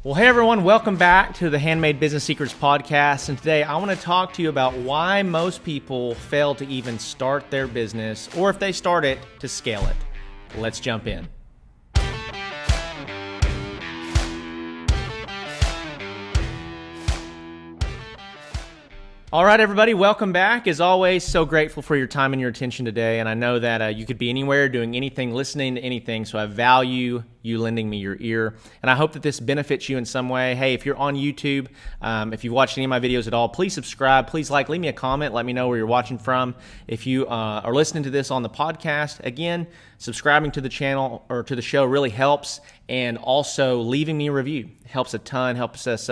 Well, hey everyone, welcome back to the Handmade Business Secrets podcast. And today I want to talk to you about why most people fail to even start their business, or if they start it, to scale it. Let's jump in. All right, everybody, welcome back. As always, so grateful for your time and your attention today. And I know that you could be anywhere, doing anything, listening to anything. So I value you lending me your ear. And I hope that this benefits you in some way. Hey, if you're on YouTube, if you've watched any of my videos at all, please subscribe. Please leave me a comment. Let me know where you're watching from. If you are listening to this on the podcast, again, subscribing to the channel or to the show really helps. And also leaving me a review helps a ton, helps us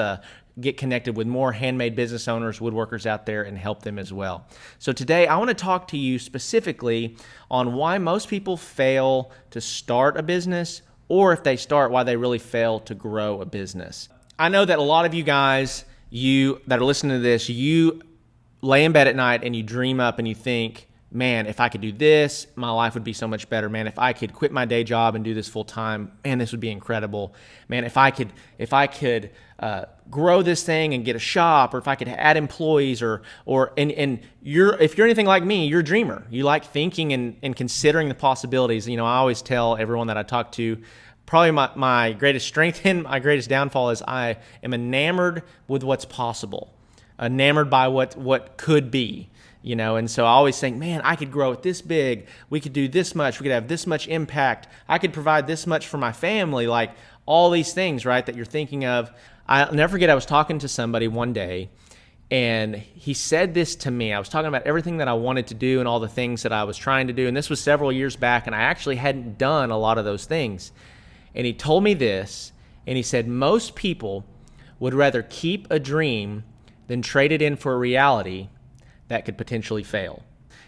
get connected with more handmade business owners, woodworkers out there, and help them as well. So today I want to talk to you specifically on why most people fail to start a business, or if they start, why they really fail to grow a business. I know that a lot of you guys, you that are listening to this, you lay in bed at night and you dream up and you think, man, if I could do this, my life would be so much better. Man, if I could quit my day job and do this full time, man, this would be incredible. Man, if I could grow this thing and get a shop, or if I could add employees, if you're anything like me, you're a dreamer. You like thinking and considering the possibilities. You know, I always tell everyone that I talk to, probably my greatest strength and my greatest downfall is I am enamored with what's possible, enamored by what could be. You know, and so I always think, man, I could grow it this big. We could do this much. We could have this much impact. I could provide this much for my family. Like all these things, right, that you're thinking of. I'll never forget, I was talking to somebody one day, and he said this to me. I was talking about everything that I wanted to do and all the things that I was trying to do. And this was several years back, and I actually hadn't done a lot of those things. And he told me this, and he said, most people would rather keep a dream than trade it in for a reality that could potentially fail.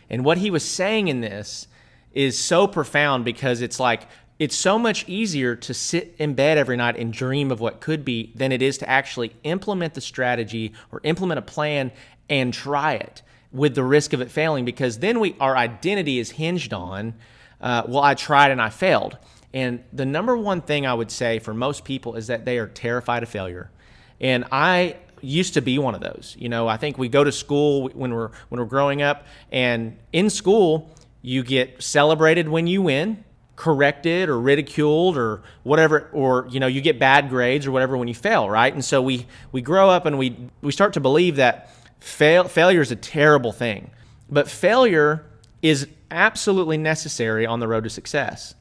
And what he was saying in this is so profound, because it's like, it's so much easier to sit in bed every night and dream of what could be than it is to actually implement the strategy or implement a plan and try it with the risk of it failing, because then our identity is hinged on, well, I tried and I failed. And the number one thing I would say for most people is that they are terrified of failure. And I used to be one of those. You know, I think we go to school when we're growing up, and in school you get celebrated when you win, corrected or ridiculed or whatever, or you know, you get bad grades or whatever when you fail, right? And so we grow up and we start to believe that failure is a terrible thing. But failure is absolutely necessary on the road to success.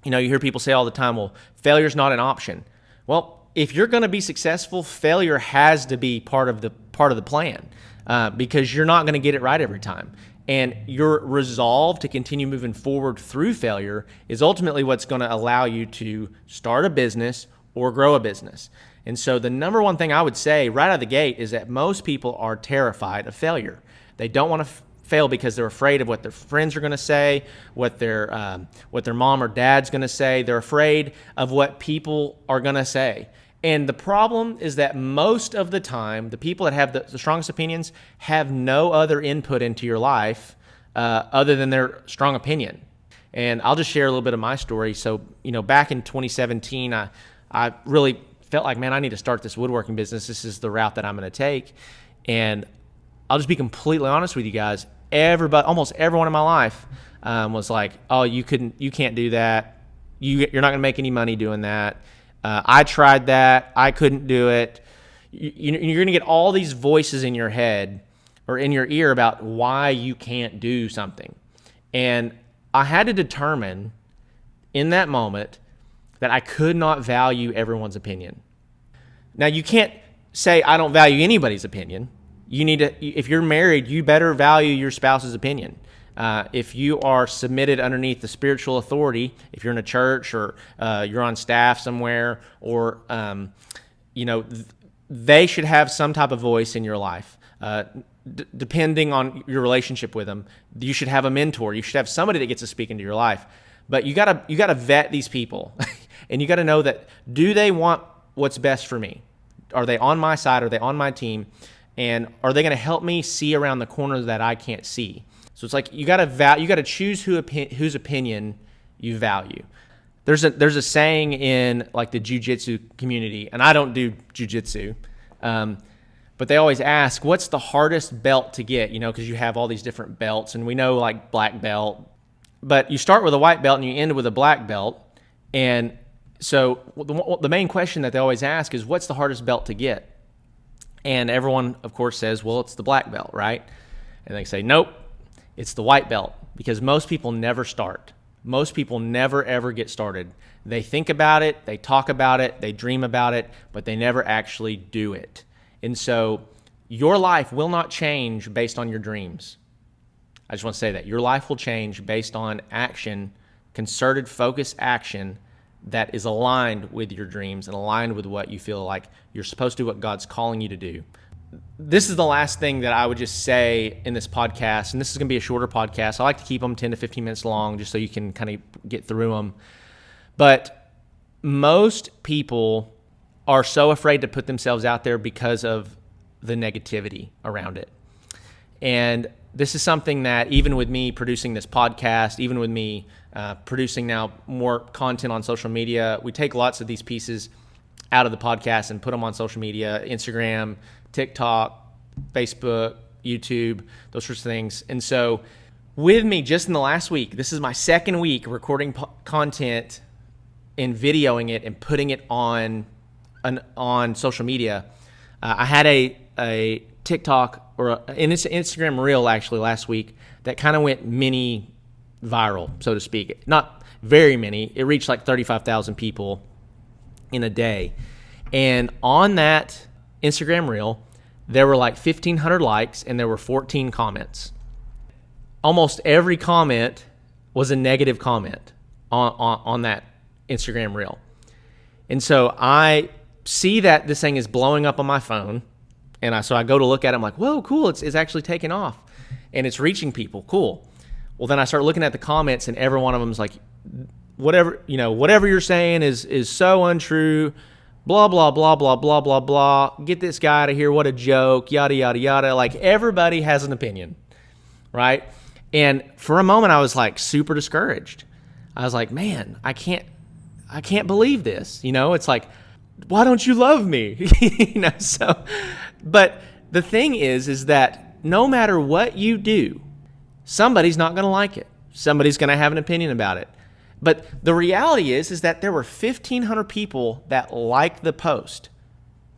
You know, you hear people say all the time, well, failure's not an option. Well, if you're going to be successful, failure has to be part of the plan, because you're not going to get it right every time. And your resolve to continue moving forward through failure is ultimately what's going to allow you to start a business or grow a business. And so the number one thing I would say right out of the gate is that most people are terrified of failure. They don't want to fail because they're afraid of what their friends are going to say, what their mom or dad's going to say. They're afraid of what people are going to say. And the problem is that most of the time, the people that have the strongest opinions have no other input into your life other than their strong opinion. And I'll just share a little bit of my story. So, you know, back in 2017, I really felt like, man, I need to start this woodworking business. This is the route that I'm going to take. And I'll just be completely honest with you guys. Almost everyone in my life was like, oh, you can't do that. You're not going to make any money doing that. I tried that. I couldn't do it. You're going to get all these voices in your head or in your ear about why you can't do something. And I had to determine in that moment that I could not value everyone's opinion. Now, you can't say I don't value anybody's opinion. You need to, if you're married, you better value your spouse's opinion. If you are submitted underneath the spiritual authority, if you're in a church or you're on staff somewhere, or they should have some type of voice in your life. Depending on your relationship with them, you should have a mentor. You should have somebody that gets to speak into your life. But you gotta vet these people, and you gotta know that, do they want what's best for me? Are they on my side? Are they on my team? And are they going to help me see around the corners that I can't see? So it's like you got to choose whose opinion you value. There's a saying in like the jiu-jitsu community, and I don't do jiu-jitsu, but they always ask, what's the hardest belt to get? Because you have all these different belts, and we know like black belt, but you start with a white belt and you end with a black belt. And so the main question that they always ask is, what's the hardest belt to get? And everyone, of course, says, well, it's the black belt, right? And they say, nope, it's the white belt, because most people never start. Most people never, ever get started. They think about it, they talk about it, they dream about it, but they never actually do it. And so your life will not change based on your dreams. I just want to say that. Your life will change based on action, concerted, focused action that is aligned with your dreams and aligned with what you feel like you're supposed to do, what God's calling you to do. This is the last thing that I would just say in this podcast, and this is going to be a shorter podcast. I like to keep them 10 to 15 minutes long just so you can kind of get through them. But most people are so afraid to put themselves out there because of the negativity around it. And this is something that even with me producing this podcast, even with me producing now more content on social media, we take lots of these pieces out of the podcast and put them on social media, Instagram, TikTok, Facebook, YouTube, those sorts of things. And so with me just in the last week, this is my second week recording content and videoing it and putting it on social media. I had a TikTok or an Instagram reel actually last week that kind of went mini viral, so to speak. Not very many. It reached like 35,000 people in a day. And on that Instagram reel, there were like 1,500 likes and there were 14 comments. Almost every comment was a negative comment on that Instagram reel. And so I see that this thing is blowing up on my phone, and so I go to look at it. I'm like, whoa, cool, it's actually taking off, and it's reaching people. Cool. Well, then I start looking at the comments, and every one of them is like, whatever you're saying is so untrue. Blah, blah, blah, blah, blah, blah, blah. Get this guy out of here. What a joke. Yada, yada, yada. Like, everybody has an opinion, right? And for a moment, I was like super discouraged. I was like, man, I can't believe this. It's like, why don't you love me? But the thing is that no matter what you do, somebody's not going to like it. Somebody's going to have an opinion about it. But the reality is that there were 1,500 people that liked the post,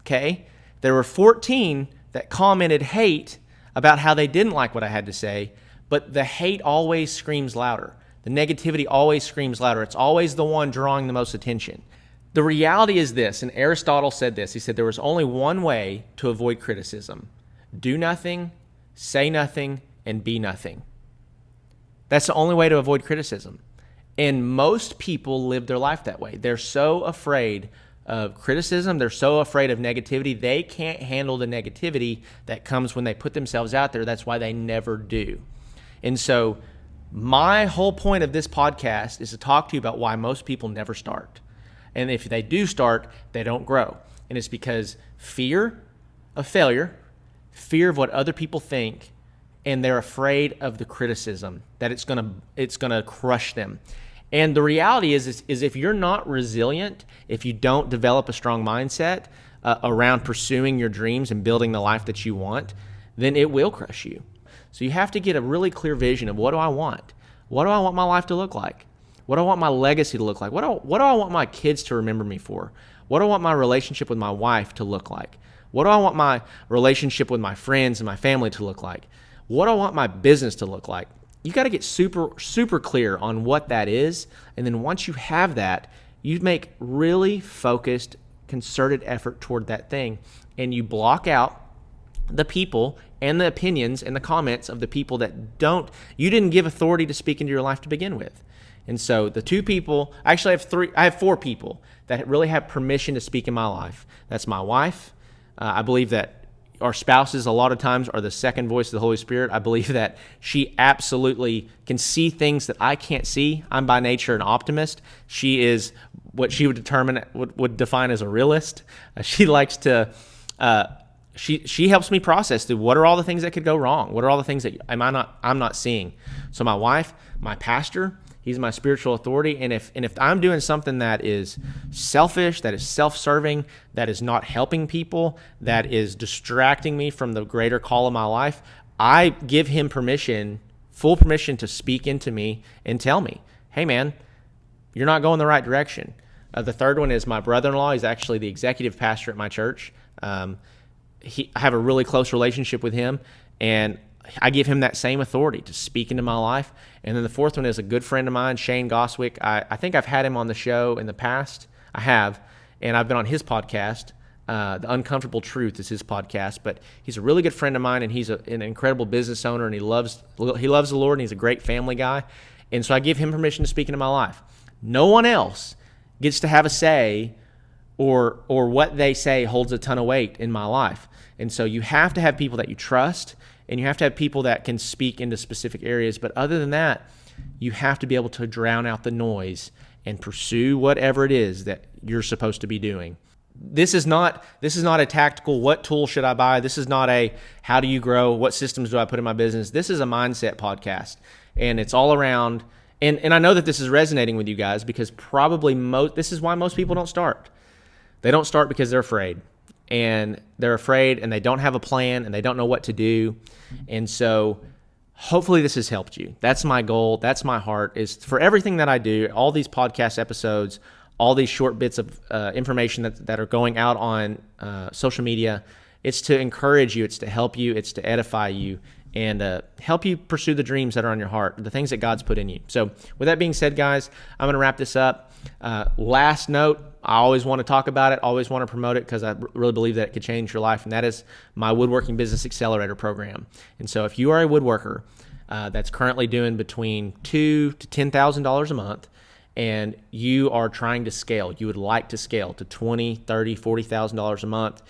okay? There were 14 that commented hate about how they didn't like what I had to say, but the hate always screams louder. The negativity always screams louder. It's always the one drawing the most attention. The reality is this, and Aristotle said this. He said there was only one way to avoid criticism. Do nothing, say nothing, and be nothing. That's the only way to avoid criticism. And most people live their life that way. They're so afraid of criticism. They're so afraid of negativity. They can't handle the negativity that comes when they put themselves out there. That's why they never do. And so my whole point of this podcast is to talk to you about why most people never start. And if they do start, they don't grow. And it's because fear of failure, fear of what other people think, and they're afraid of the criticism, that it's gonna crush them. And the reality is if you're not resilient, if you don't develop a strong mindset around pursuing your dreams and building the life that you want, then it will crush you. So you have to get a really clear vision of, what do I want? What do I want my life to look like? What do I want my legacy to look like? What do I want my kids to remember me for? What do I want my relationship with my wife to look like? What do I want my relationship with my friends and my family to look like? What do I want my business to look like? You got to get super, super clear on what that is. And then once you have that, you make really focused, concerted effort toward that thing. And you block out the people and the opinions and the comments of the people that you didn't give authority to speak into your life to begin with. And so the two people, actually I have 4 people that really have permission to speak in my life. That's my wife. I believe that our spouses a lot of times are the second voice of the Holy Spirit. I believe that she absolutely can see things that I can't see. I'm by nature an optimist. She is what she would define as a realist. She likes to, she helps me process through what are all the things that could go wrong? What are all the things that I'm not seeing? So my wife, my pastor, He's my spiritual authority. And if I'm doing something that is selfish, that is self-serving, that is not helping people, that is distracting me from the greater call of my life, I give him permission, full permission, to speak into me and tell me, hey man, you're not going the right direction. The third one is my brother-in-law. He's actually the executive pastor at my church. I have a really close relationship with him, and I give him that same authority to speak into my life. And then the fourth one is a good friend of mine, Shane Goswick. I think I've had him on the show in the past. I have, and I've been on his podcast. The Uncomfortable Truth is his podcast, but he's a really good friend of mine, and he's an incredible business owner, and he loves the Lord, and he's a great family guy. And so I give him permission to speak into my life. No one else gets to have a say, or what they say holds a ton of weight in my life. And so you have to have people that you trust, and you have to have people that can speak into specific areas. But other than that, you have to be able to drown out the noise and pursue whatever it is that you're supposed to be doing. This is not a tactical, what tool should I buy? This is not a, how do you grow? What systems do I put in my business? This is a mindset podcast, and it's all around. And I know that this is resonating with you guys, because probably this is why most people don't start. They don't start because they're afraid. And they're afraid, and they don't have a plan, and they don't know what to do. And so hopefully this has helped you. That's my goal. That's my heart, is for everything that I do, all these podcast episodes, all these short bits of information that are going out on social media. It's to encourage you. It's to help you. It's to edify you, and help you pursue the dreams that are on your heart, the things that God's put in you. So with that being said, guys, I'm going to wrap this up. Last note, I always want to talk about it, always want to promote it, because I really believe that it could change your life, and that is my Woodworking Business Accelerator program. And so if you are a woodworker that's currently doing between $2,000 to $10,000 a month, and you are trying to scale, you would like to scale to $20,000, $30,000, $40,000 a month,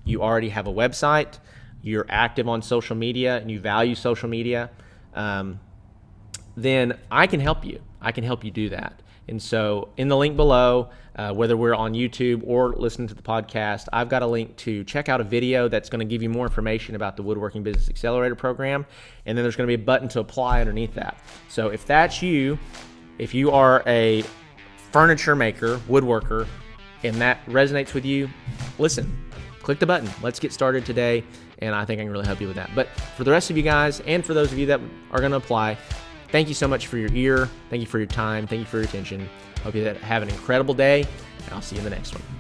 you already have a website, you're active on social media, and you value social media, then I can help you. I can help you do that. And so in the link below, whether we're on YouTube or listening to the podcast, I've got a link to check out a video that's going to give you more information about the Woodworking Business Accelerator program. And then there's going to be a button to apply underneath that. So if that's you, if you are a furniture maker, woodworker, and that resonates with you, listen, click the button. Let's get started today, and I think I can really help you with that. But for the rest of you guys, and for those of you that are going to apply, thank you so much for your ear. Thank you for your time. Thank you for your attention. Hope you have an incredible day, and I'll see you in the next one.